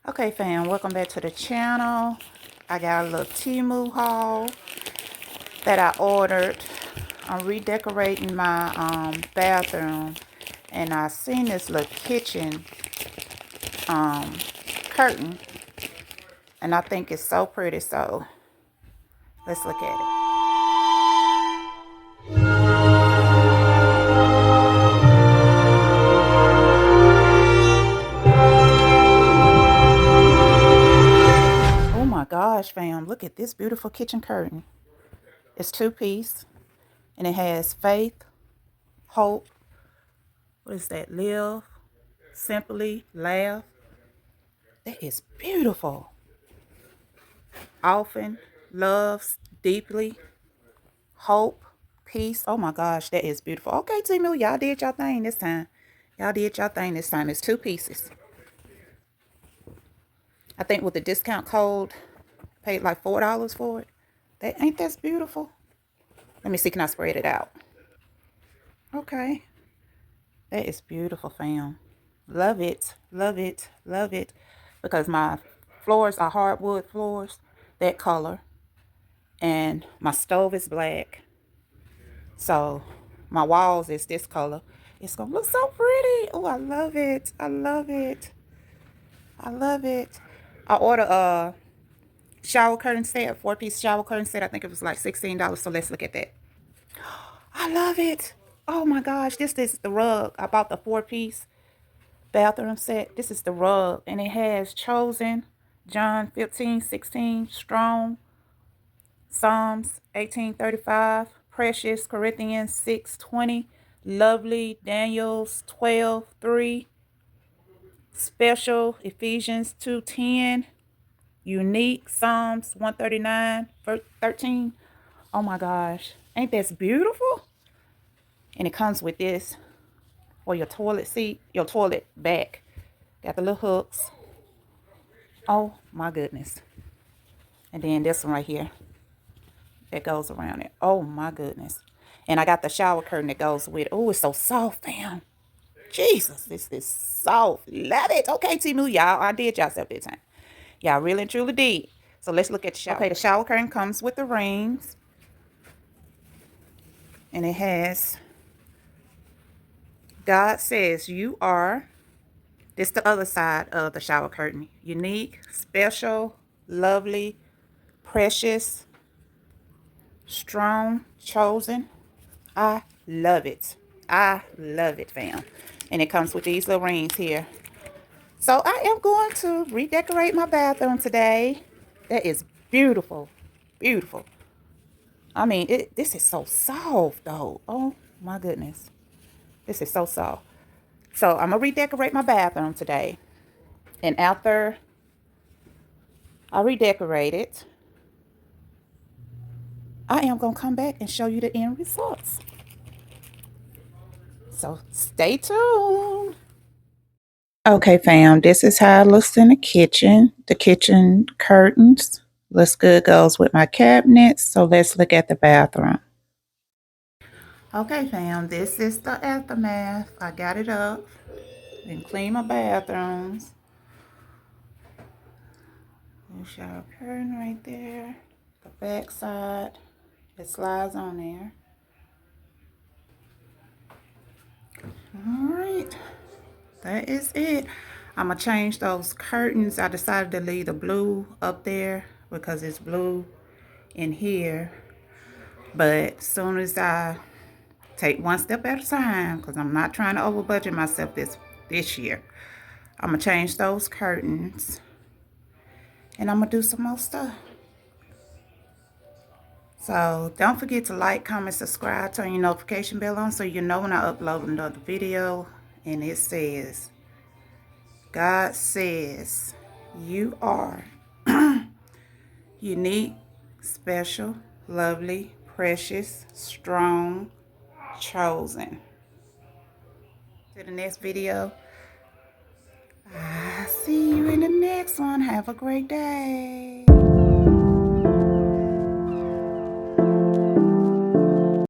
Okay, fam, welcome back to the channel. I got a little Temu haul that I ordered. I'm redecorating my bathroom, and I seen this little kitchen curtain, and I think it's so pretty. So let's look at it. Oh my gosh, fam, look at this beautiful kitchen curtain. It's two-piece, and it has faith, hope, what is that, live, simply, laugh. That is beautiful. Often, loves, deeply, hope, peace. Oh my gosh, that is beautiful. Okay, Temu, y'all did y'all thing this time. Y'all did y'all thing this time. It's two pieces. I think with the discount code, paid like $4 for it. That ain't that's beautiful. Let me see, can I spread it out? Okay. That is beautiful, fam. Love it, love it, love it. Because my floors are hardwood floors, that color. And my stove is black. So my walls is this color. It's gonna look so pretty. Oh, I love it. I love it. I love it. I ordered a shower curtain set, 4-piece shower curtain set. I think it was like $16. So let's look at that. I love it. Oh my gosh, this is the rug. I bought the 4-piece bathroom set. This is the rug, and it has chosen John 15:16, strong, Psalms 18:35, precious Corinthians 6:20, lovely Daniel's 12:3, special Ephesians 2:10, unique Psalms 139:13. Oh my gosh, ain't this beautiful? And it comes with this for your toilet seat, your toilet back. Got the little hooks. Oh my goodness. And then this one right here that goes around it. Oh my goodness. And I got the shower curtain that goes with it. Oh, it's so soft, fam. Jesus, this is soft. Love it. Okay, Temu, y'all. I did y'all stuff this time. Y'all really and truly did. So let's look at the shower. Okay, the shower curtain comes with the rings. And it has, God says you are. This the other side of the shower curtain. Unique, special, lovely, precious, strong, chosen. I love it. I love it, fam. And it comes with these little rings here. So I am going to redecorate my bathroom today. That is beautiful. Beautiful. I mean, this is so soft, though. Oh, my goodness. This is so soft. So I'm going to redecorate my bathroom today. And after I redecorate it, I am going to come back and show you the end results. So stay tuned. Okay, fam, this is how it looks in the kitchen. The kitchen curtains. Looks good, goes with my cabinets. So let's look at the bathroom. Okay, fam, this is the aftermath. I got it up and clean my bathrooms. New shower curtain right there. The back side, it slides on there. All right, that is it. I'm going to change those curtains. I decided to leave the blue up there because it's blue in here. But as soon as I take one step at a time, because I'm not trying to over budget myself this year, I'm going to change those curtains. And I'm going to do some more stuff. So don't forget to like, comment, subscribe, turn your notification bell on so you know when I upload another video. And it says, God says you are unique, special, lovely, precious, strong, chosen. To the next video. I'll see you in the next one. Have a great day.